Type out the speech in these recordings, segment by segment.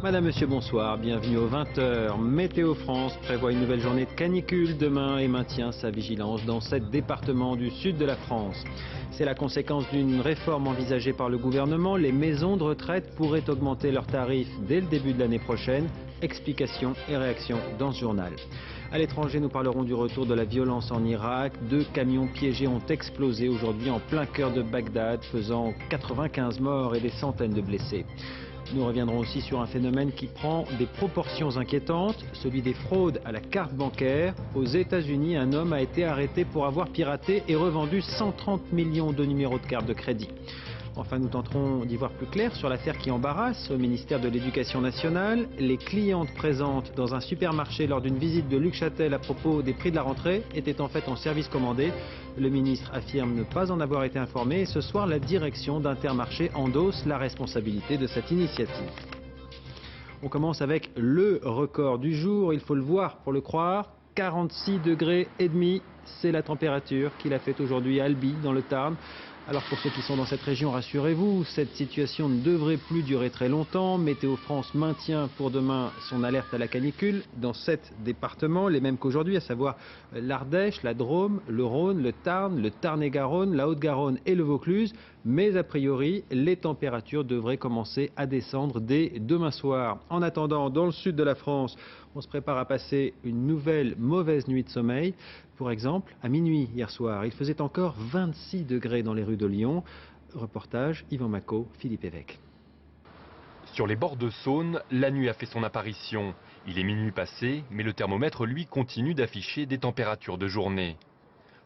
Madame, Monsieur, bonsoir, bienvenue aux 20 h. Météo France prévoit une nouvelle journée de canicule demain et maintient sa vigilance dans 7 départements du sud de la France. C'est la conséquence d'une réforme envisagée par le gouvernement. Les maisons de retraite pourraient augmenter leurs tarifs dès le début de l'année prochaine. Explications et réactions dans ce journal. À l'étranger, nous parlerons du retour de la violence en Irak. 2 camions piégés ont explosé aujourd'hui en plein cœur de Bagdad, faisant 95 morts et des centaines de blessés. Nous reviendrons aussi sur un phénomène qui prend des proportions inquiétantes, celui des fraudes à la carte bancaire. Aux États-Unis, un homme a été arrêté pour avoir piraté et revendu 130 millions de numéros de carte de crédit. Enfin, nous tenterons d'y voir plus clair sur l'affaire qui embarrasse au ministère de l'Éducation nationale. Les clientes présentes dans un supermarché lors d'une visite de Luc Châtel à propos des prix de la rentrée étaient en fait en service commandé. Le ministre affirme ne pas en avoir été informé et ce soir, la direction d'Intermarché endosse la responsabilité de cette initiative. On commence avec le record du jour, il faut le voir pour le croire. 46,5 degrés, c'est la température qu'il a fait aujourd'hui à Albi, dans le Tarn. Alors pour ceux qui sont dans cette région, rassurez-vous, cette situation ne devrait plus durer très longtemps. Météo France maintient pour demain son alerte à la canicule dans 7 départements, les mêmes qu'aujourd'hui, à savoir l'Ardèche, la Drôme, le Rhône, le Tarn-et-Garonne, la Haute-Garonne et le Vaucluse. Mais a priori, les températures devraient commencer à descendre dès demain soir. En attendant, dans le sud de la France, on se prépare à passer une nouvelle mauvaise nuit de sommeil. Pour exemple, à minuit hier soir, il faisait encore 26 degrés dans les rues de Lyon. Reportage Yvan Macot, Philippe Évêque. Sur les bords de Saône, la nuit a fait son apparition. Il est minuit passé, mais le thermomètre, lui, continue d'afficher des températures de journée.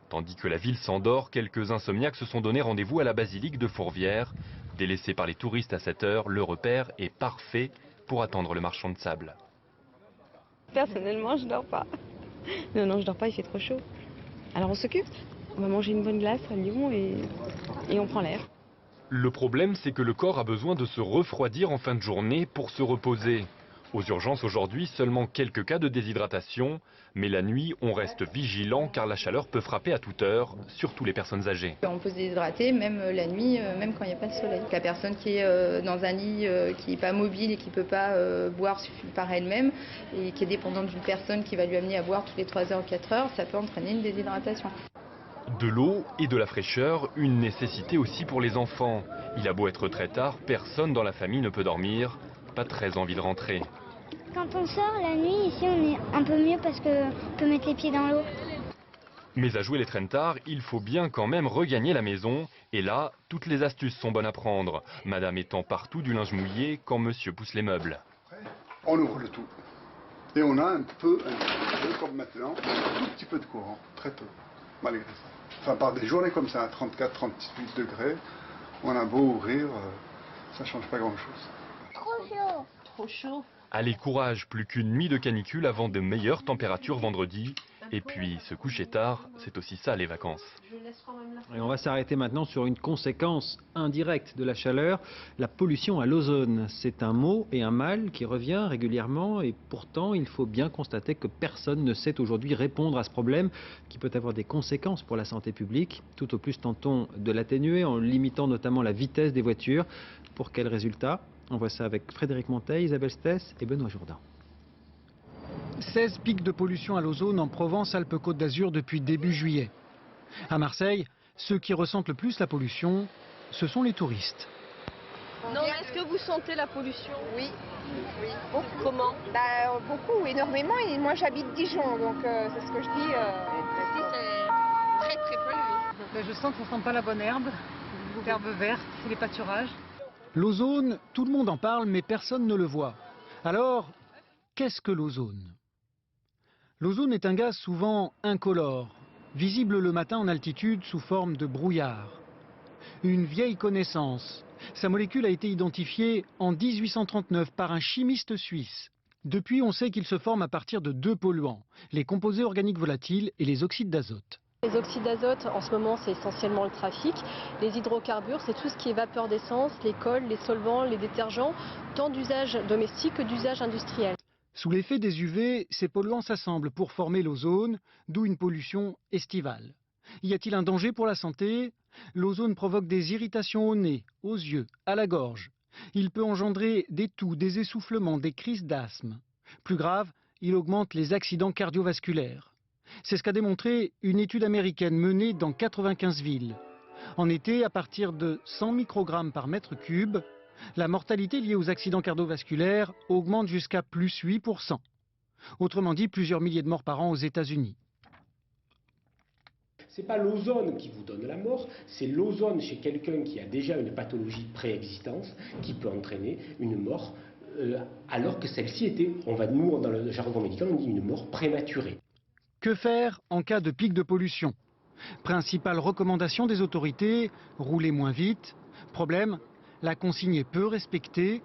Tandis que la ville s'endort, quelques insomniaques se sont donné rendez-vous à la basilique de Fourvière. Délaissé par les touristes à 7 h, le repère est parfait pour attendre le marchand de sable. Personnellement, je dors pas. Non, je dors pas, il fait trop chaud. Alors on s'occupe. On va manger une bonne glace à Lyon et on prend l'air. Le problème, c'est que le corps a besoin de se refroidir en fin de journée pour se reposer. Aux urgences aujourd'hui, seulement quelques cas de déshydratation. Mais la nuit, on reste vigilant car la chaleur peut frapper à toute heure, surtout les personnes âgées. On peut se déshydrater même la nuit, même quand il n'y a pas de soleil. La personne qui est dans un lit, qui n'est pas mobile et qui ne peut pas boire par elle-même et qui est dépendante d'une personne qui va lui amener à boire tous les 3 h ou 4 h, ça peut entraîner une déshydratation. De l'eau et de la fraîcheur, une nécessité aussi pour les enfants. Il a beau être très tard, personne dans la famille ne peut dormir. Pas très envie de rentrer. Quand on sort la nuit, ici on est un peu mieux parce qu'on peut mettre les pieds dans l'eau. Mais à jouer les traînes tard, il faut bien quand même regagner la maison. Et là, toutes les astuces sont bonnes à prendre. Madame étend partout du linge mouillé quand monsieur pousse les meubles. On ouvre le tout. Et on a un peu comme maintenant, un tout petit peu de courant, très peu, malgré ça. Enfin, par des journées comme ça, à 34, 38 degrés, on a beau ouvrir, ça change pas grand-chose. Trop chaud. Trop chaud. Allez, courage, plus qu'une nuit de canicule avant de meilleures températures vendredi. Et puis, se coucher tard, c'est aussi ça les vacances. Et on va s'arrêter maintenant sur une conséquence indirecte de la chaleur, la pollution à l'ozone. C'est un mot et un mal qui revient régulièrement et pourtant il faut bien constater que personne ne sait aujourd'hui répondre à ce problème qui peut avoir des conséquences pour la santé publique. Tout au plus tentons de l'atténuer en limitant notamment la vitesse des voitures. Pour quel résultat ? On voit ça avec Frédéric Monteil, Isabelle Stess et Benoît Jourdain. 16 pics de pollution à l'ozone en Provence-Alpes-Côte d'Azur depuis début juillet. À Marseille, ceux qui ressentent le plus la pollution, ce sont les touristes. Non, est-ce que vous sentez la pollution? Oui. Beaucoup. Comment? Beaucoup, énormément. Et moi, j'habite Dijon, donc c'est ce que je dis. Ici, c'est très très pollué. Je sens que ça sent pas la bonne herbe verte, les pâturages. L'ozone, tout le monde en parle, mais personne ne le voit. Alors, qu'est-ce que l'ozone? L'ozone est un gaz souvent incolore, visible le matin en altitude sous forme de brouillard. Une vieille connaissance. Sa molécule a été identifiée en 1839 par un chimiste suisse. Depuis, on sait qu'il se forme à partir de 2 polluants, les composés organiques volatiles et les oxydes d'azote. Les oxydes d'azote, en ce moment, c'est essentiellement le trafic. Les hydrocarbures, c'est tout ce qui est vapeur d'essence, les cols, les solvants, les détergents, tant d'usage domestique que d'usage industriel. Sous l'effet des UV, ces polluants s'assemblent pour former l'ozone, d'où une pollution estivale. Y a-t-il un danger pour la santé? L'ozone provoque des irritations au nez, aux yeux, à la gorge. Il peut engendrer des toux, des essoufflements, des crises d'asthme. Plus grave, il augmente les accidents cardiovasculaires. C'est ce qu'a démontré une étude américaine menée dans 95 villes. En été, à partir de 100 microgrammes par mètre cube, la mortalité liée aux accidents cardiovasculaires augmente jusqu'à plus 8%. Autrement dit, plusieurs milliers de morts par an aux États-Unis. Ce n'est pas l'ozone qui vous donne la mort, c'est l'ozone chez quelqu'un qui a déjà une pathologie préexistante qui peut entraîner une mort, alors que celle-ci était, nous dans le jargon médical, on dit une mort prématurée. Que faire en cas de pic de pollution? Principale recommandation des autorités, rouler moins vite. Problème, la consigne est peu respectée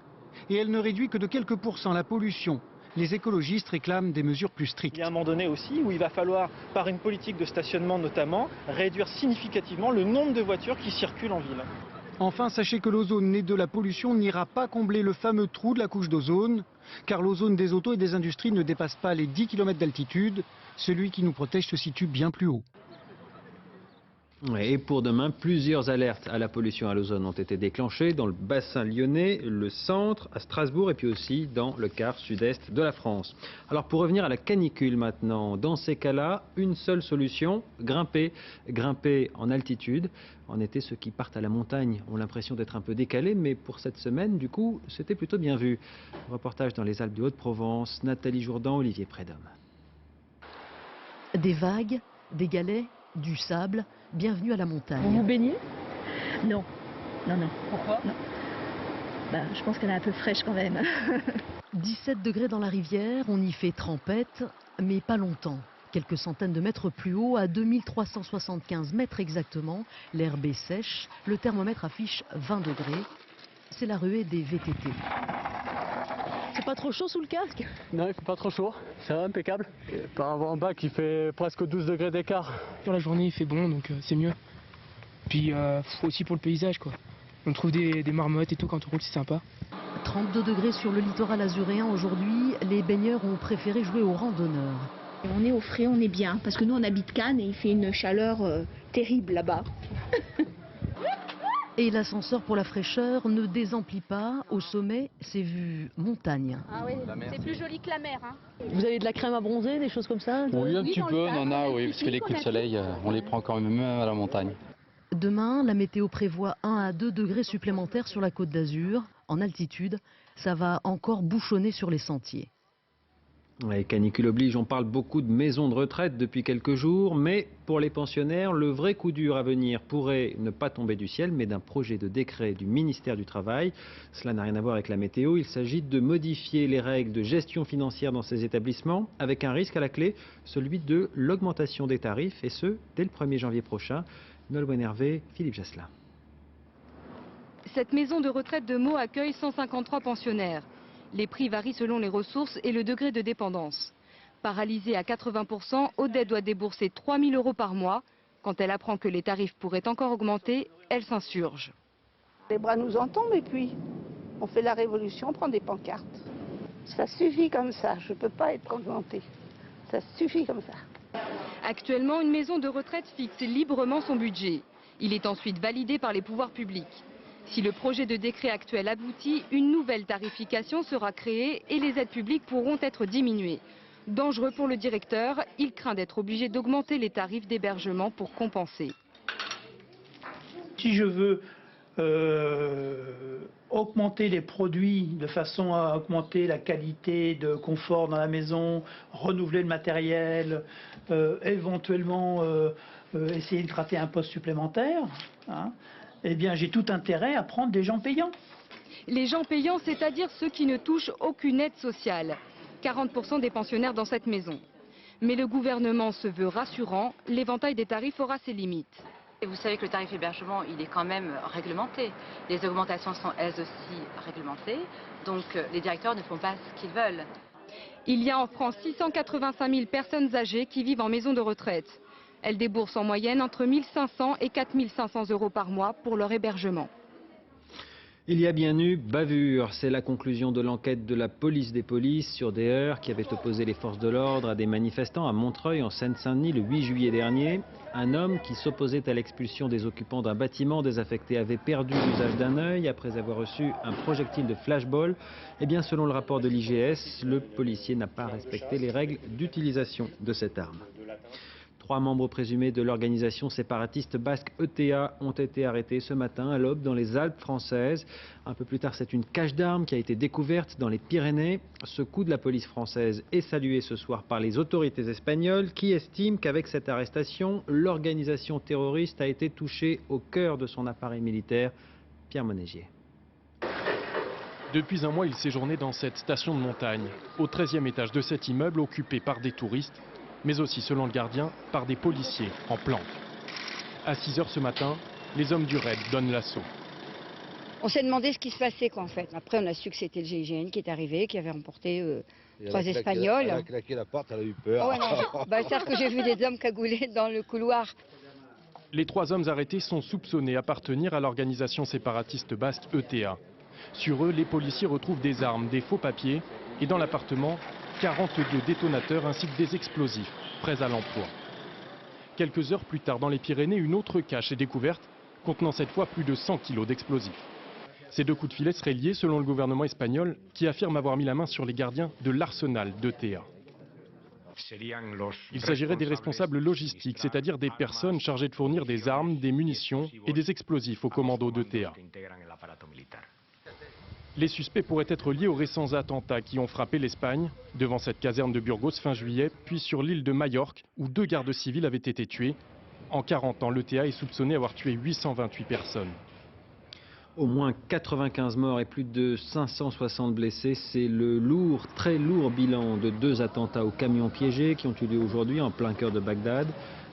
et elle ne réduit que de quelques pourcents la pollution. Les écologistes réclament des mesures plus strictes. Il y a un moment donné aussi où il va falloir, par une politique de stationnement notamment, réduire significativement le nombre de voitures qui circulent en ville. Enfin, sachez que l'ozone né de la pollution n'ira pas combler le fameux trou de la couche d'ozone, car l'ozone des autos et des industries ne dépasse pas les 10 km d'altitude. Celui qui nous protège se situe bien plus haut. Et pour demain, plusieurs alertes à la pollution à l'ozone ont été déclenchées dans le bassin lyonnais, le centre, à Strasbourg et puis aussi dans le quart sud-est de la France. Alors pour revenir à la canicule maintenant, dans ces cas-là, une seule solution, grimper en altitude. En été, ceux qui partent à la montagne ont l'impression d'être un peu décalés, mais pour cette semaine, du coup, c'était plutôt bien vu. Reportage dans les Alpes de Haute-Provence, Nathalie Jourdan, Olivier Prédhomme. Des vagues, des galets, du sable, bienvenue à la montagne. Vous vous baignez? Non. Non. Pourquoi? Non. Je pense qu'elle est un peu fraîche quand même. 17 degrés dans la rivière, on y fait trempette, mais pas longtemps. Quelques centaines de mètres plus haut, à 2375 mètres exactement, l'herbe est sèche, le thermomètre affiche 20 degrés. C'est la ruée des VTT. C'est pas trop chaud sous le casque? Non, il fait pas trop chaud, c'est impeccable. Par rapport en bas qui fait presque 12 degrés d'écart. Sur la journée il fait bon donc c'est mieux. Puis aussi pour le paysage quoi. On trouve des marmottes et tout quand on roule, c'est sympa. 32 degrés sur le littoral azuréen aujourd'hui, les baigneurs ont préféré jouer aux randonneurs. Et on est au frais, on est bien, parce que nous on habite Cannes et il fait une chaleur terrible là-bas. Et l'ascenseur pour la fraîcheur ne désemplit pas. Au sommet, c'est vue montagne. Ah oui, c'est plus joli que la mer. Hein. Vous avez de la crème à bronzer, des choses comme ça? Oui, un petit peu, on en a, oui, parce que les coups de soleil, on les prend quand même à la montagne. Demain, la météo prévoit 1 à 2 degrés supplémentaires sur la Côte d'Azur. En altitude, ça va encore bouchonner sur les sentiers. Ouais, canicule oblige, on parle beaucoup de maisons de retraite depuis quelques jours, mais pour les pensionnaires, le vrai coup dur à venir pourrait ne pas tomber du ciel, mais d'un projet de décret du ministère du Travail. Cela n'a rien à voir avec la météo, il s'agit de modifier les règles de gestion financière dans ces établissements, avec un risque à la clé, celui de l'augmentation des tarifs, et ce, dès le 1er janvier prochain. Nolwenn Hervé, Philippe Jasselin. Cette maison de retraite de Meaux accueille 153 pensionnaires. Les prix varient selon les ressources et le degré de dépendance. Paralysée à 80%, Odette doit débourser 3 000 € par mois. Quand elle apprend que les tarifs pourraient encore augmenter, elle s'insurge. Les bras nous en tombent et puis on fait la révolution, on prend des pancartes. Ça suffit comme ça, je ne peux pas être augmentée. Ça suffit comme ça. Actuellement, une maison de retraite fixe librement son budget. Il est ensuite validé par les pouvoirs publics. Si le projet de décret actuel aboutit, une nouvelle tarification sera créée et les aides publiques pourront être diminuées. Dangereux pour le directeur, il craint d'être obligé d'augmenter les tarifs d'hébergement pour compenser. Si je veux augmenter les produits de façon à augmenter la qualité de confort dans la maison, renouveler le matériel, éventuellement essayer de gratter un poste supplémentaire, hein, eh bien j'ai tout intérêt à prendre des gens payants. Les gens payants, c'est-à-dire ceux qui ne touchent aucune aide sociale. 40% des pensionnaires dans cette maison. Mais le gouvernement se veut rassurant, l'éventail des tarifs aura ses limites. Et vous savez que le tarif hébergement, il est quand même réglementé. Les augmentations sont elles aussi réglementées, donc les directeurs ne font pas ce qu'ils veulent. Il y a en France 685 000 personnes âgées qui vivent en maison de retraite. Elles déboursent en moyenne entre 1 500 et 4 500 € par mois pour leur hébergement. Il y a bien eu bavure, c'est la conclusion de l'enquête de la police des polices sur des heurts qui avaient opposé les forces de l'ordre à des manifestants à Montreuil en Seine-Saint-Denis le 8 juillet dernier. Un homme qui s'opposait à l'expulsion des occupants d'un bâtiment désaffecté avait perdu l'usage d'un œil après avoir reçu un projectile de flashball. Eh bien, selon le rapport de l'IGS, le policier n'a pas respecté les règles d'utilisation de cette arme. 3 membres présumés de l'organisation séparatiste basque ETA ont été arrêtés ce matin à l'aube dans les Alpes françaises. Un peu plus tard, c'est une cache d'armes qui a été découverte dans les Pyrénées. Ce coup de la police française est salué ce soir par les autorités espagnoles qui estiment qu'avec cette arrestation, l'organisation terroriste a été touchée au cœur de son appareil militaire. Pierre Monégier. Depuis un mois, il séjournait dans cette station de montagne, au 13e étage de cet immeuble occupé par des touristes, mais aussi, selon le gardien, par des policiers en planque. À 6 h ce matin, les hommes du raid donnent l'assaut. On s'est demandé ce qui se passait, quoi, en fait. Après, on a su que c'était le GIGN qui est arrivé, qui avait emporté 3 Espagnols. Elle a claqué la porte, elle a eu peur. Oh, ouais, c'est-à-dire que j'ai vu des hommes cagoulés dans le couloir. Les 3 hommes arrêtés sont soupçonnés d'appartenir à l'organisation séparatiste basque ETA. Sur eux, les policiers retrouvent des armes, des faux papiers et dans l'appartement, 42 détonateurs ainsi que des explosifs, prêts à l'emploi. Quelques heures plus tard, dans les Pyrénées, une autre cache est découverte, contenant cette fois plus de 100 kilos d'explosifs. Ces 2 coups de filet seraient liés, selon le gouvernement espagnol, qui affirme avoir mis la main sur les gardiens de l'arsenal d'ETA. Il s'agirait des responsables logistiques, c'est-à-dire des personnes chargées de fournir des armes, des munitions et des explosifs aux commandos d'ETA. Les suspects pourraient être liés aux récents attentats qui ont frappé l'Espagne, devant cette caserne de Burgos fin juillet, puis sur l'île de Majorque, où 2 gardes civils avaient été tués. En 40 ans, l'ETA est soupçonné d'avoir tué 828 personnes. Au moins 95 morts et plus de 560 blessés, c'est le très lourd bilan de 2 attentats aux camions piégés qui ont eu lieu aujourd'hui en plein cœur de Bagdad.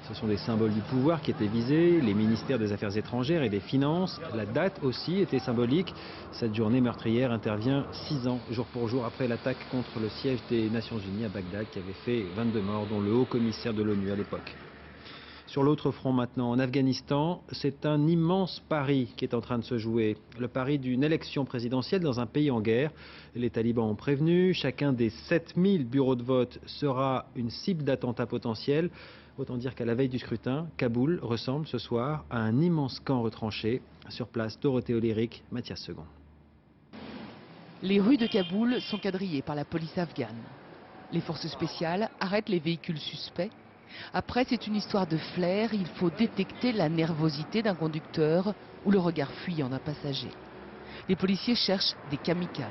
Ce sont des symboles du pouvoir qui étaient visés, les ministères des Affaires étrangères et des Finances. La date aussi était symbolique. Cette journée meurtrière intervient 6 ans, jour pour jour, après l'attaque contre le siège des Nations Unies à Bagdad qui avait fait 22 morts, dont le haut commissaire de l'ONU à l'époque. Sur l'autre front maintenant, en Afghanistan, c'est un immense pari qui est en train de se jouer. Le pari d'une élection présidentielle dans un pays en guerre. Les talibans ont prévenu, chacun des 7000 bureaux de vote sera une cible d'attentats potentiels. Autant dire qu'à la veille du scrutin, Kaboul ressemble ce soir à un immense camp retranché. Sur place, Dorothée Olyric, Mathias Second. Les rues de Kaboul sont quadrillées par la police afghane. Les forces spéciales arrêtent les véhicules suspects. Après, c'est une histoire de flair. Il faut détecter la nervosité d'un conducteur ou le regard fuyant d'un passager. Les policiers cherchent des kamikazes.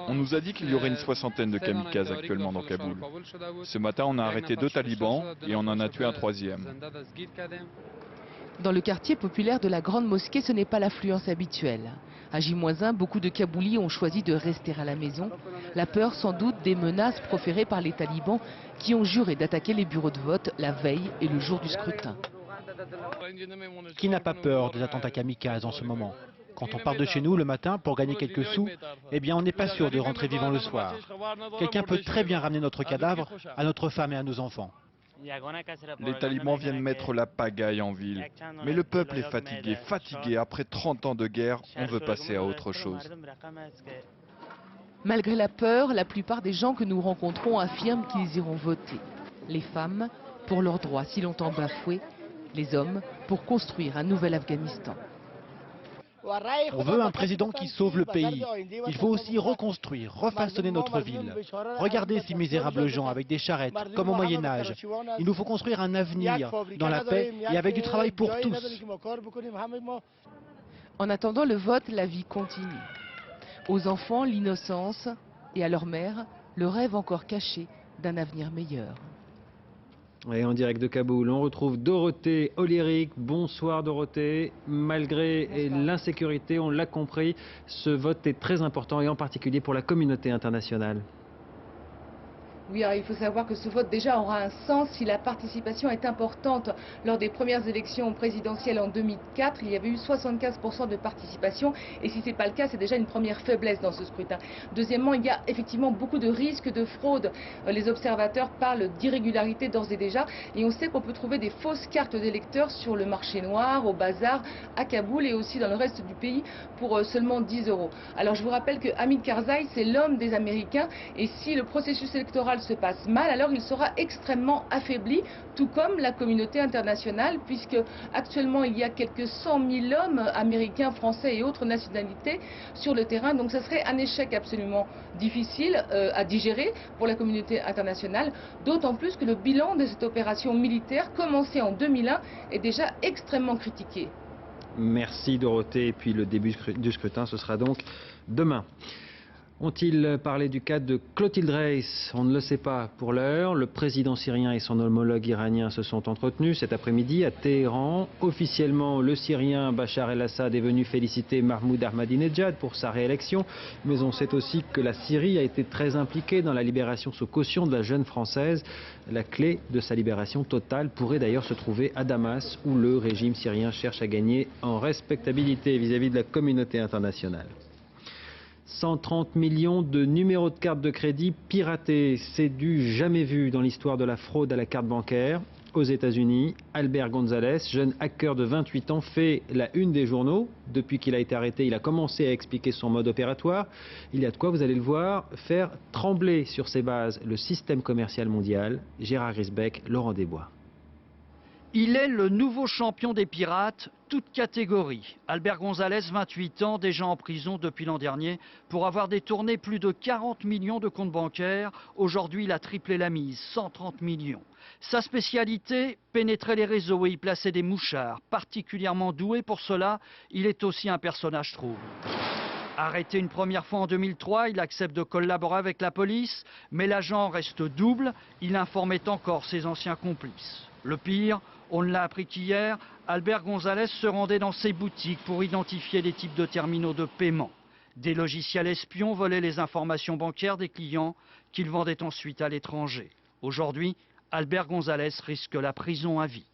On nous a dit qu'il y aurait une 60aine de kamikazes actuellement dans Kaboul. Ce matin, on a arrêté 2 talibans et on en a tué un 3e. Dans le quartier populaire de la Grande Mosquée, ce n'est pas l'affluence habituelle. À J-1, beaucoup de Kaboulis ont choisi de rester à la maison. La peur sans doute des menaces proférées par les talibans qui ont juré d'attaquer les bureaux de vote la veille et le jour du scrutin. Qui n'a pas peur des attentats kamikazes en ce moment ? Quand on part de chez nous le matin pour gagner quelques sous, eh bien on n'est pas sûr de rentrer vivant le soir. Quelqu'un peut très bien ramener notre cadavre à notre femme et à nos enfants. Les talibans viennent mettre la pagaille en ville. Mais le peuple est fatigué. Après 30 ans de guerre, on veut passer à autre chose. Malgré la peur, la plupart des gens que nous rencontrons affirment qu'ils iront voter. Les femmes, pour leurs droits si longtemps bafoués. Les hommes, pour construire un nouvel Afghanistan. On veut un président qui sauve le pays. Il faut aussi reconstruire, refaçonner notre ville. Regardez ces misérables gens avec des charrettes, comme au Moyen-Âge. Il nous faut construire un avenir dans la paix et avec du travail pour tous. En attendant le vote, la vie continue. Aux enfants, l'innocence et à leur mère, le rêve encore caché d'un avenir meilleur. Et en direct de Kaboul, on retrouve Dorothée Olyric. Bonsoir Dorothée. Malgré l'insécurité, on l'a compris, ce vote est très important et en particulier pour la communauté internationale. Oui, alors il faut savoir que ce vote déjà aura un sens si la participation est importante. Lors des premières élections présidentielles en 2004, il y avait eu 75% de participation. Et si ce n'est pas le cas, c'est déjà une première faiblesse dans ce scrutin. Deuxièmement, il y a effectivement beaucoup de risques de fraude. Les observateurs parlent d'irrégularité d'ores et déjà. Et on sait qu'on peut trouver des fausses cartes d'électeurs sur le marché noir, au bazar, à Kaboul et aussi dans le reste du pays pour seulement 10 €. Alors je vous rappelle que Hamid Karzai, c'est l'homme des Américains. Et si le processus électoral se passe mal, alors il sera extrêmement affaibli, tout comme la communauté internationale, puisque actuellement il y a quelques 100 000 hommes américains, français et autres nationalités sur le terrain. Donc ce serait un échec absolument difficile à digérer pour la communauté internationale, d'autant plus que le bilan de cette opération militaire commencée en 2001 est déjà extrêmement critiqué. Merci Dorothée. Et puis le début du scrutin, ce sera donc demain. Ont-ils parlé du cas de Clotilde Reiss? On ne le sait pas pour l'heure. Le président syrien et son homologue iranien se sont entretenus cet après-midi à Téhéran. Officiellement, le Syrien Bachar el-Assad est venu féliciter Mahmoud Ahmadinejad pour sa réélection. Mais on sait aussi que la Syrie a été très impliquée dans la libération sous caution de la jeune Française. La clé de sa libération totale pourrait d'ailleurs se trouver à Damas, où le régime syrien cherche à gagner en respectabilité vis-à-vis de la communauté internationale. 130 millions de numéros de carte de crédit piratés, c'est du jamais vu dans l'histoire de la fraude à la carte bancaire. Aux États-Unis, Albert González, jeune hacker de 28 ans, fait la une des journaux. Depuis qu'il a été arrêté, il a commencé à expliquer son mode opératoire. Il y a de quoi, vous allez le voir, faire trembler sur ses bases le système commercial mondial. Gérard Grisbeck, Laurent Desbois. Il est le nouveau champion des pirates, toute catégorie. Albert González, 28 ans, déjà en prison depuis l'an dernier, pour avoir détourné plus de 40 millions de comptes bancaires. Aujourd'hui, il a triplé la mise, 130 millions. Sa spécialité, pénétrer les réseaux et y placer des mouchards. Particulièrement doué pour cela, il est aussi un personnage trouble. Arrêté une première fois en 2003, il accepte de collaborer avec la police, mais l'agent reste double, il informait encore ses anciens complices. Le pire, on ne l'a appris qu'hier, Albert González se rendait dans ses boutiques pour identifier les types de terminaux de paiement. Des logiciels espions volaient les informations bancaires des clients qu'il vendait ensuite à l'étranger. Aujourd'hui, Albert González risque la prison à vie.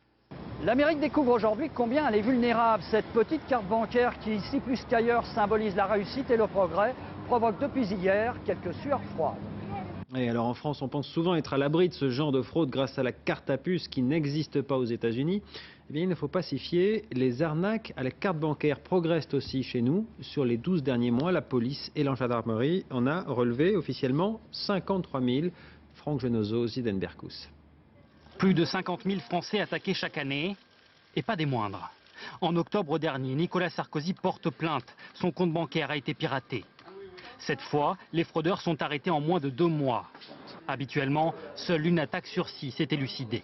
L'Amérique découvre aujourd'hui combien elle est vulnérable. Cette petite carte bancaire qui, ici plus qu'ailleurs, symbolise la réussite et le progrès, provoque depuis hier quelques sueurs froides. Et alors en France, on pense souvent être à l'abri de ce genre de fraude grâce à la carte à puce qui n'existe pas aux États-Unis. Eh bien, il ne faut pas s'y fier. Les arnaques à la carte bancaire progressent aussi chez nous. Sur les 12 derniers mois, la police et la gendarmerie en a relevé officiellement 53 000. Franck Genozo, Zidenberkus. Plus de 50 000 Français attaqués chaque année, et pas des moindres. En octobre dernier, Nicolas Sarkozy porte plainte. Son compte bancaire a été piraté. Cette fois, les fraudeurs sont arrêtés en moins de 2 mois. Habituellement, seule une attaque sur 6 est élucidée.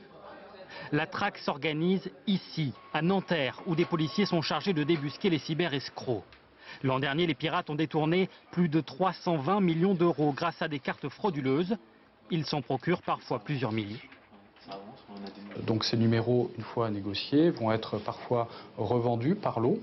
La traque s'organise ici, à Nanterre, où des policiers sont chargés de débusquer les cyber-escrocs. L'an dernier, les pirates ont détourné plus de 320 millions d'euros grâce à des cartes frauduleuses. Ils s'en procurent parfois plusieurs milliers. Donc ces numéros, une fois négociés, vont être parfois revendus par lot.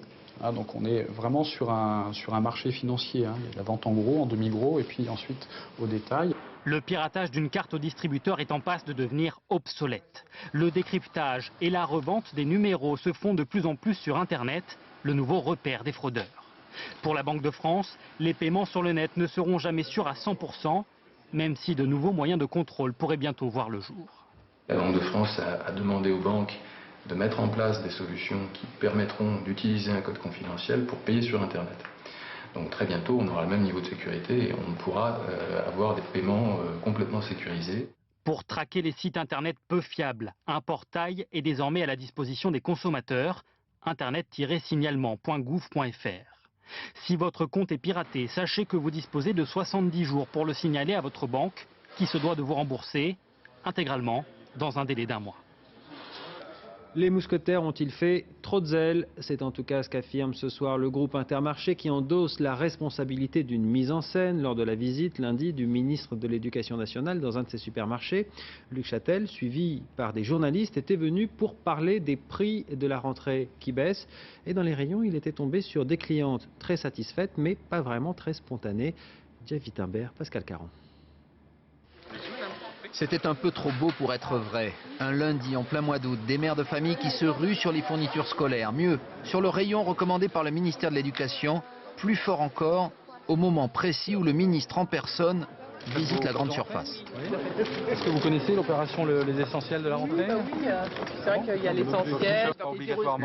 Donc on est vraiment sur un marché financier. Il y a la vente en gros, en demi-gros et puis ensuite au détail. Le piratage d'une carte au distributeur est en passe de devenir obsolète. Le décryptage et la revente des numéros se font de plus en plus sur Internet, le nouveau repère des fraudeurs. Pour la Banque de France, les paiements sur le net ne seront jamais sûrs à 100%, même si de nouveaux moyens de contrôle pourraient bientôt voir le jour. La Banque de France a demandé aux banques de mettre en place des solutions qui permettront d'utiliser un code confidentiel pour payer sur Internet. Donc très bientôt, on aura le même niveau de sécurité et on pourra avoir des paiements complètement sécurisés. Pour traquer les sites Internet peu fiables, un portail est désormais à la disposition des consommateurs, internet-signalement.gouv.fr. Si votre compte est piraté, sachez que vous disposez de 70 jours pour le signaler à votre banque, qui se doit de vous rembourser intégralement dans un délai d'1 mois. Les mousquetaires ont-ils fait trop de zèle? C'est en tout cas ce qu'affirme ce soir le groupe Intermarché qui endosse la responsabilité d'une mise en scène lors de la visite lundi du ministre de l'Éducation nationale dans un de ses supermarchés. Luc Châtel, suivi par des journalistes, était venu pour parler des prix de la rentrée qui baissent. Et dans les rayons, il était tombé sur des clientes très satisfaites mais pas vraiment très spontanées. Jeff Wittenberg, Pascal Caron. C'était un peu trop beau pour être vrai. Un lundi en plein mois d'août, des mères de famille qui se ruent sur les fournitures scolaires. Mieux, sur le rayon recommandé par le ministère de l'Éducation. Plus fort encore, au moment précis où le ministre en personne visite la grande surface. Est-ce que vous connaissez l'opération Les Essentiels de la rentrée? Oui, c'est vrai qu'il y a l'essentiel.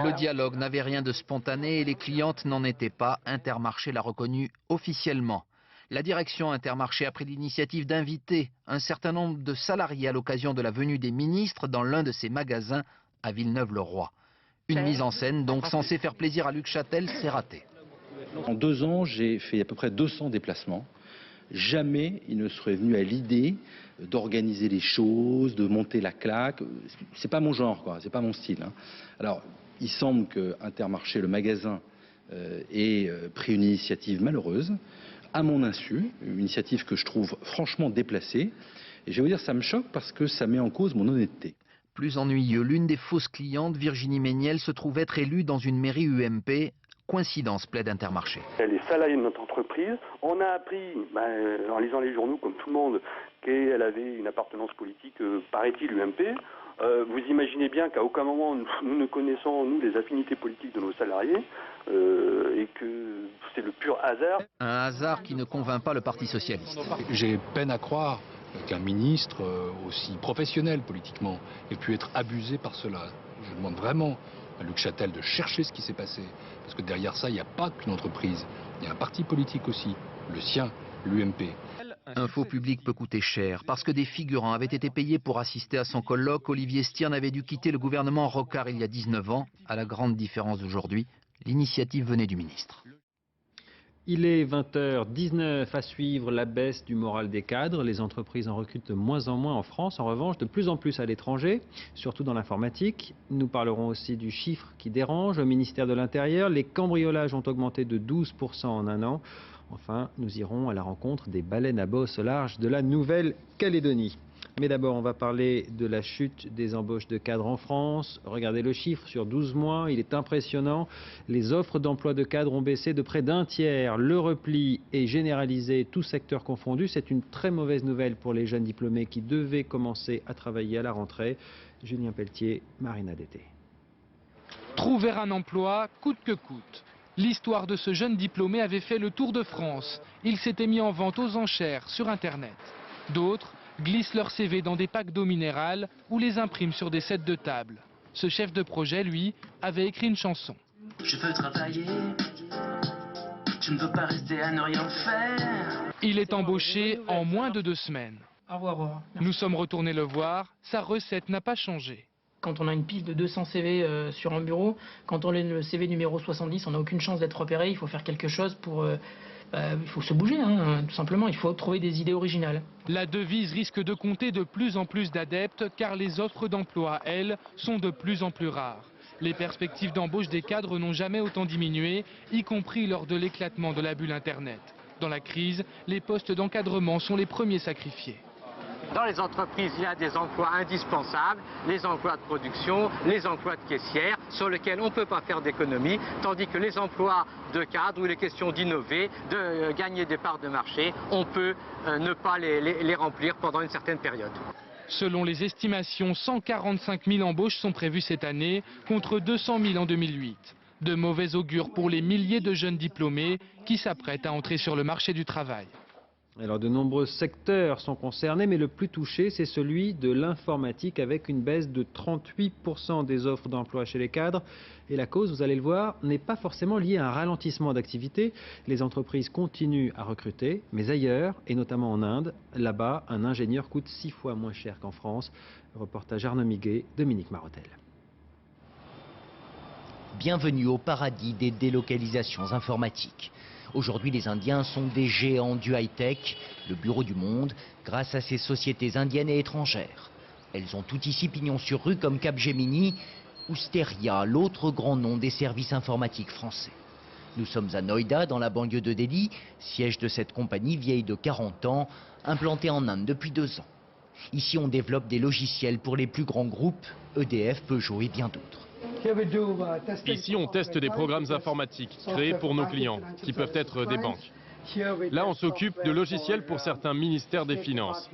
Le dialogue n'avait rien de spontané et les clientes n'en étaient pas. Intermarché l'a reconnu officiellement. La direction Intermarché a pris l'initiative d'inviter un certain nombre de salariés à l'occasion de la venue des ministres dans l'un de ses magasins à Villeneuve-le-Roi. Une mise en scène donc censée faire plaisir à Luc Châtel, c'est raté. En 2 ans, j'ai fait à peu près 200 déplacements. Jamais il ne serait venu à l'idée d'organiser les choses, de monter la claque. C'est pas mon genre, quoi. C'est pas mon style. Alors, il semble que Intermarché, le magasin, ait pris une initiative malheureuse, à mon insu, une initiative que je trouve franchement déplacée. Et je vais vous dire, ça me choque parce que ça met en cause mon honnêteté. Plus ennuyeux, l'une des fausses clientes, Virginie Méniel, se trouve être élue dans une mairie UMP. Coïncidence, plaide Intermarché. Elle est salariée de notre entreprise. On a appris, en lisant les journaux comme tout le monde, qu'elle avait une appartenance politique, paraît-il, UMP. Vous imaginez bien qu'à aucun moment nous ne connaissons, nous, les affinités politiques de nos salariés et que c'est le pur hasard. Un hasard qui ne convainc pas le Parti socialiste. J'ai peine à croire qu'un ministre aussi professionnel politiquement ait pu être abusé par cela. Je demande vraiment à Luc Châtel de chercher ce qui s'est passé. Parce que derrière ça, il n'y a pas qu'une entreprise. Il y a un parti politique aussi, le sien, l'UMP. Info public peut coûter cher. Parce que des figurants avaient été payés pour assister à son colloque, Olivier Stiernes avait dû quitter le gouvernement Rocard il y a 19 ans. À la grande différence d'aujourd'hui, l'initiative venait du ministre. Il est 20h19, à suivre la baisse du moral des cadres. Les entreprises en recrutent de moins en moins en France, en revanche de plus en plus à l'étranger, surtout dans l'informatique. Nous parlerons aussi du chiffre qui dérange au ministère de l'Intérieur. Les cambriolages ont augmenté de 12% en un an. Enfin, nous irons à la rencontre des baleines à bosse au large de la Nouvelle-Calédonie. Mais d'abord, on va parler de la chute des embauches de cadres en France. Regardez le chiffre sur 12 mois, il est impressionnant. Les offres d'emploi de cadres ont baissé de près d'un tiers. Le repli est généralisé, tout secteur confondu. C'est une très mauvaise nouvelle pour les jeunes diplômés qui devaient commencer à travailler à la rentrée. Julien Pelletier, Marina Dété. Trouver un emploi coûte que coûte. L'histoire de ce jeune diplômé avait fait le tour de France. Il s'était mis en vente aux enchères sur Internet. D'autres glissent leur CV dans des packs d'eau minérale ou les impriment sur des sets de table. Ce chef de projet, lui, avait écrit une chanson. Je veux travailler, tu ne veux pas rester à ne rien faire. Il est embauché en moins de 2 semaines. Au revoir. Nous sommes retournés le voir, sa recette n'a pas changé. Quand on a une pile de 200 CV sur un bureau, quand on est le CV numéro 70, on n'a aucune chance d'être repéré, il faut faire quelque chose pour... il faut se bouger, tout simplement, il faut trouver des idées originales. La devise risque de compter de plus en plus d'adeptes car les offres d'emploi, elles, sont de plus en plus rares. Les perspectives d'embauche des cadres n'ont jamais autant diminué, y compris lors de l'éclatement de la bulle Internet. Dans la crise, les postes d'encadrement sont les premiers sacrifiés. Dans les entreprises, il y a des emplois indispensables, les emplois de production, les emplois de caissière, sur lesquels on ne peut pas faire d'économie, tandis que les emplois de cadre, où il est question d'innover, de gagner des parts de marché, on peut ne pas les remplir pendant une certaine période. Selon les estimations, 145 000 embauches sont prévues cette année, contre 200 000 en 2008. De mauvais augure pour les milliers de jeunes diplômés qui s'apprêtent à entrer sur le marché du travail. Alors de nombreux secteurs sont concernés, mais le plus touché, c'est celui de l'informatique avec une baisse de 38% des offres d'emploi chez les cadres. Et la cause, vous allez le voir, n'est pas forcément liée à un ralentissement d'activité. Les entreprises continuent à recruter, mais ailleurs, et notamment en Inde, là-bas, un ingénieur coûte 6 fois moins cher qu'en France. Reportage Arnaud Miguet, Dominique Marotel. Bienvenue au paradis des délocalisations informatiques. Aujourd'hui, les Indiens sont des géants du high-tech, le bureau du monde, grâce à ces sociétés indiennes et étrangères. Elles ont tout ici pignon sur rue comme Capgemini ou Steria, l'autre grand nom des services informatiques français. Nous sommes à Noida, dans la banlieue de Delhi, siège de cette compagnie vieille de 40 ans, implantée en Inde depuis 2 ans. Ici, on développe des logiciels pour les plus grands groupes, EDF, Peugeot et bien d'autres. Ici, on teste des programmes informatiques créés pour nos clients, qui peuvent être des banques. Là, on s'occupe de logiciels pour certains ministères des Finances.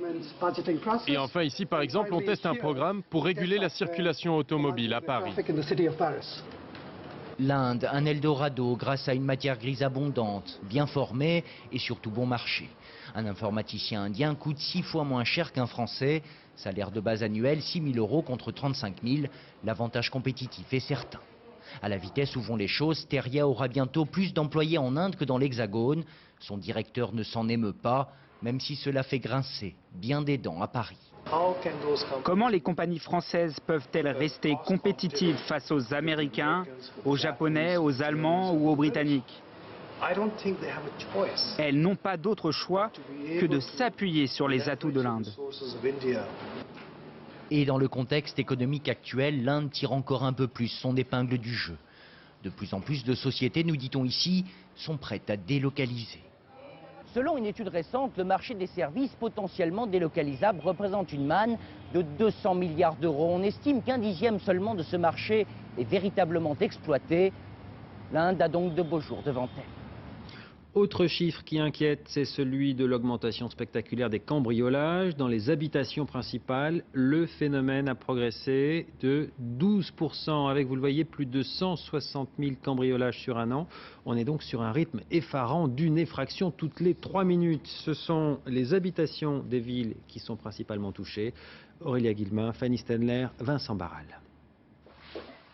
Et enfin, ici, par exemple, on teste un programme pour réguler la circulation automobile à Paris. L'Inde, un Eldorado grâce à une matière grise abondante, bien formée et surtout bon marché. Un informaticien indien coûte 6 fois moins cher qu'un Français. Salaire de base annuel 6 000 € contre 35 000. L'avantage compétitif est certain. À la vitesse où vont les choses, Teria aura bientôt plus d'employés en Inde que dans l'Hexagone. Son directeur ne s'en émeut pas, même si cela fait grincer bien des dents à Paris. Comment les compagnies françaises peuvent-elles rester compétitives face aux Américains, aux Japonais, aux Allemands ou aux Britanniques? Elles n'ont pas d'autre choix que de s'appuyer sur les atouts de l'Inde. Et dans le contexte économique actuel, l'Inde tire encore un peu plus son épingle du jeu. De plus en plus de sociétés, nous dit-on ici, sont prêtes à délocaliser. Selon une étude récente, le marché des services potentiellement délocalisables représente une manne de 200 milliards d'euros. On estime qu'un dixième seulement de ce marché est véritablement exploité. L'Inde a donc de beaux jours devant elle. Autre chiffre qui inquiète, c'est celui de l'augmentation spectaculaire des cambriolages. Dans les habitations principales, le phénomène a progressé de 12%, avec, vous le voyez, plus de 160 000 cambriolages sur un an. On est donc sur un rythme effarant d'une effraction toutes les 3 minutes. Ce sont les habitations des villes qui sont principalement touchées. Aurélia Guillemin, Fanny Stenler, Vincent Barral.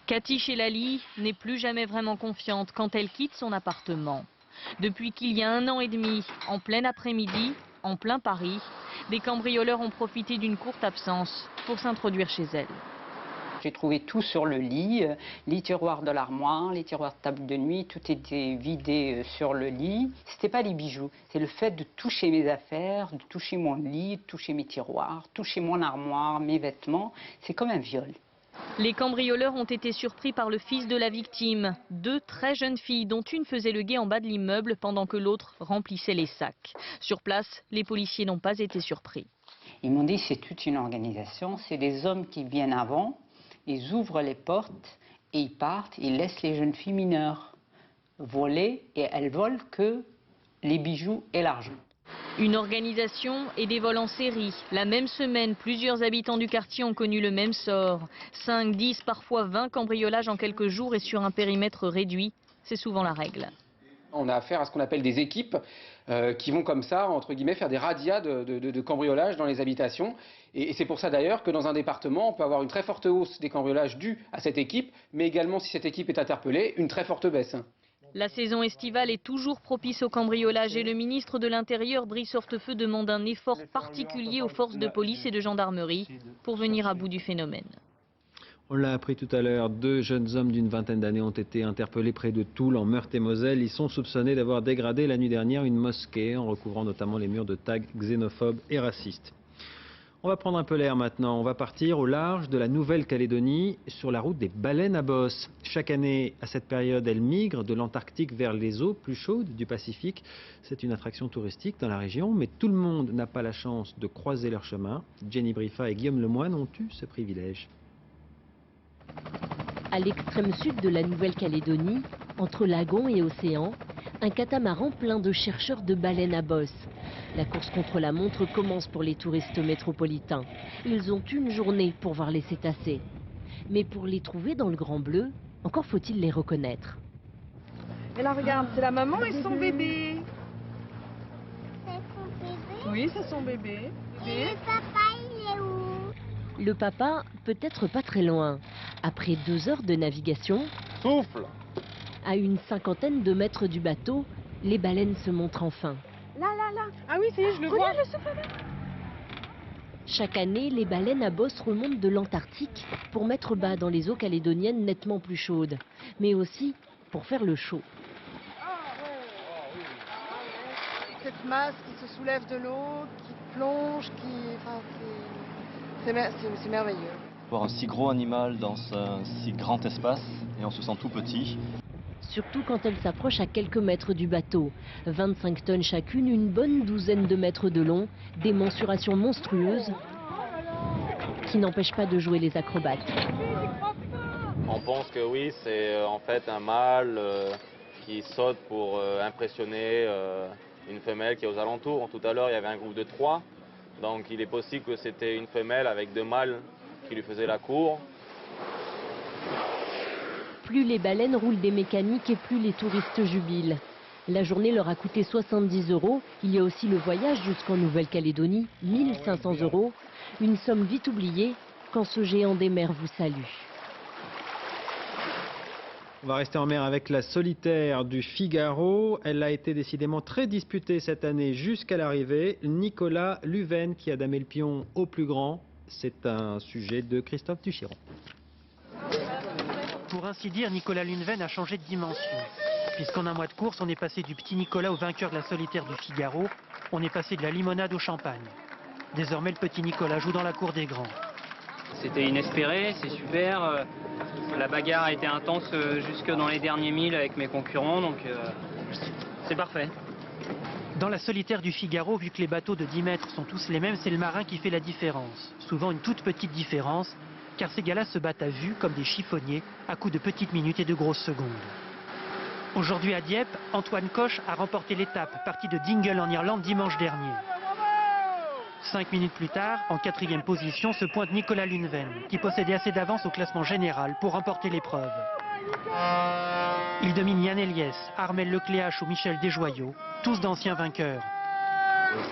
Cathy Chelali n'est plus jamais vraiment confiante quand elle quitte son appartement. Depuis qu'il y a 1 an et demi, en plein après-midi, en plein Paris, des cambrioleurs ont profité d'une courte absence pour s'introduire chez elle. J'ai trouvé tout sur le lit, les tiroirs de l'armoire, les tiroirs de table de nuit, tout était vidé sur le lit. C'était pas les bijoux, c'est le fait de toucher mes affaires, de toucher mon lit, de toucher mes tiroirs, toucher mon armoire, mes vêtements. C'est comme un viol. Les cambrioleurs ont été surpris par le fils de la victime. 2 très jeunes filles, dont une faisait le guet en bas de l'immeuble pendant que l'autre remplissait les sacs. Sur place, les policiers n'ont pas été surpris. Ils m'ont dit c'est toute une organisation, c'est des hommes qui viennent avant, ils ouvrent les portes et ils partent, ils laissent les jeunes filles mineures voler et elles volent que les bijoux et l'argent. Une organisation et des vols en série. La même semaine, plusieurs habitants du quartier ont connu le même sort. 5, 10, parfois 20 cambriolages en quelques jours et sur un périmètre réduit. C'est souvent la règle. On a affaire à ce qu'on appelle des équipes qui vont comme ça, entre guillemets, faire des razzias de cambriolage dans les habitations. Et c'est pour ça d'ailleurs que dans un département, on peut avoir une très forte hausse des cambriolages dus à cette équipe, mais également, si cette équipe est interpellée, une très forte baisse. La saison estivale est toujours propice au cambriolage et le ministre de l'Intérieur, Brice Hortefeux, demande un effort particulier aux forces de police et de gendarmerie pour venir à bout du phénomène. On l'a appris tout à l'heure, 2 jeunes hommes d'une vingtaine d'années ont été interpellés près de Toul, en Meurthe-et-Moselle. Ils sont soupçonnés d'avoir dégradé la nuit dernière une mosquée en recouvrant notamment les murs de tags xénophobes et racistes. On va prendre un peu l'air maintenant. On va partir au large de la Nouvelle-Calédonie sur la route des baleines à bosse. Chaque année, à cette période, elles migrent de l'Antarctique vers les eaux plus chaudes du Pacifique. C'est une attraction touristique dans la région, mais tout le monde n'a pas la chance de croiser leur chemin. Jenny Briffa et Guillaume Lemoine ont eu ce privilège. À l'extrême sud de la Nouvelle-Calédonie, entre lagon et océan, un catamaran plein de chercheurs de baleines à bosse. La course contre la montre commence pour les touristes métropolitains. Ils ont une journée pour voir les cétacés. Mais pour les trouver dans le Grand Bleu, encore faut-il les reconnaître. Et là, regarde, c'est la maman et son bébé. C'est son bébé? Oui, c'est son bébé. Et le papa, il est où? Le papa, peut-être pas très loin. Après 2 heures de navigation, souffle. À une 50aine de mètres du bateau, les baleines se montrent enfin. Là. Ah oui, je le vois. Le souffle là. Chaque année, les baleines à bosse remontent de l'Antarctique pour mettre bas dans les eaux calédoniennes nettement plus chaudes, mais aussi pour faire le show. Cette masse qui se soulève de l'eau, qui plonge, c'est merveilleux. Voir un si gros animal dans un si grand espace et on se sent tout petit. Surtout quand elles s'approchent à quelques mètres du bateau. 25 tonnes chacune, une bonne douzaine de mètres de long, des mensurations monstrueuses qui n'empêchent pas de jouer les acrobates. On pense que oui, c'est en fait un mâle qui saute pour impressionner une femelle qui est aux alentours. Tout à l'heure, il y avait un groupe de 3. Donc il est possible que c'était une femelle avec 2 mâles qui lui faisaient la cour. Plus les baleines roulent des mécaniques et plus les touristes jubilent. La journée leur a coûté 70 €. Il y a aussi le voyage jusqu'en Nouvelle-Calédonie, 1500 €. Une somme vite oubliée quand ce géant des mers vous salue. On va rester en mer avec la solitaire du Figaro. Elle a été décidément très disputée cette année jusqu'à l'arrivée. Nicolas Luven qui a damé le pion au plus grand. C'est un sujet de Christophe Duchiron. Pour ainsi dire, Nicolas Luven a changé de dimension. Puisqu'en un mois de course, on est passé du petit Nicolas au vainqueur de la solitaire du Figaro. On est passé de la limonade au champagne. Désormais, le petit Nicolas joue dans la cour des grands. C'était inespéré, c'est super. La bagarre a été intense jusque dans les derniers milles avec mes concurrents, donc c'est parfait. Dans la solitaire du Figaro, vu que les bateaux de 10 mètres sont tous les mêmes, c'est le marin qui fait la différence. Souvent une toute petite différence, car ces gars-là se battent à vue comme des chiffonniers, à coups de petites minutes et de grosses secondes. Aujourd'hui à Dieppe, Antoine Coche a remporté l'étape, partie de Dingle en Irlande dimanche dernier. 5 minutes plus tard, en 4e position, se pointe Nicolas Luven, qui possédait assez d'avance au classement général pour remporter l'épreuve. Il domine Yann Eliès, Armel Lecléache ou Michel Desjoyaux, tous d'anciens vainqueurs.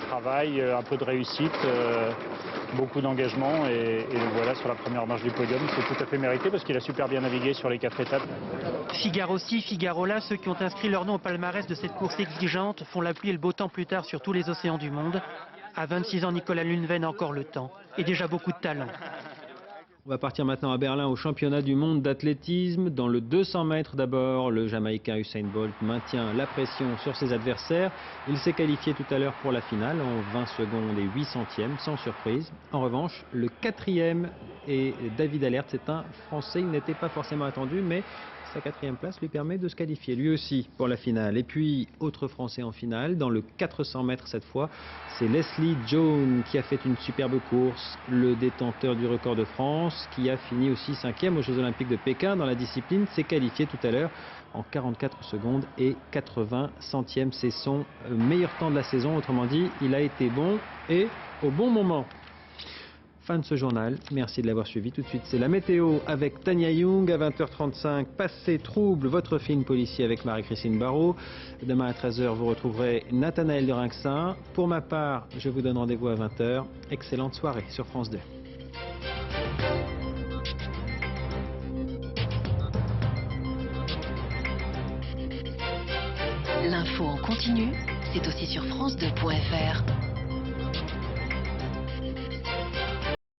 Travail, un peu de réussite, beaucoup d'engagement et le voilà sur la première marche du podium. C'est tout à fait mérité parce qu'il a super bien navigué sur les 4 étapes. Figaro-ci, Figaro-là, ceux qui ont inscrit leur nom au palmarès de cette course exigeante font la pluie et le beau temps plus tard sur tous les océans du monde. À 26 ans, Nicolas Luven a encore le temps et déjà beaucoup de talent. On va partir maintenant à Berlin au championnat du monde d'athlétisme. Dans le 200 mètres d'abord, le Jamaïcain Usain Bolt maintient la pression sur ses adversaires. Il s'est qualifié tout à l'heure pour la finale en 20 secondes et 8 centièmes, sans surprise. En revanche, le 4e est David Allert. C'est un Français, il n'était pas forcément attendu, mais sa 4e place lui permet de se qualifier lui aussi pour la finale. Et puis, autre Français en finale, dans le 400 mètres cette fois, c'est Leslie Jones qui a fait une superbe course, le détenteur du record de France, qui a fini aussi 5e aux Jeux Olympiques de Pékin dans la discipline, s'est qualifié tout à l'heure en 44 secondes et 80 centièmes. C'est son meilleur temps de la saison, autrement dit, il a été bon et au bon moment. Fin de ce journal, merci de l'avoir suivi. Tout de suite, c'est la météo avec Tania Young à 20h35. Passé trouble, votre film policier avec Marie-Christine Barrault. Demain à 13h, vous retrouverez Nathanaël de Rinxin. Pour ma part, je vous donne rendez-vous à 20h. Excellente soirée sur France 2. L'info en continu, c'est aussi sur France2.fr.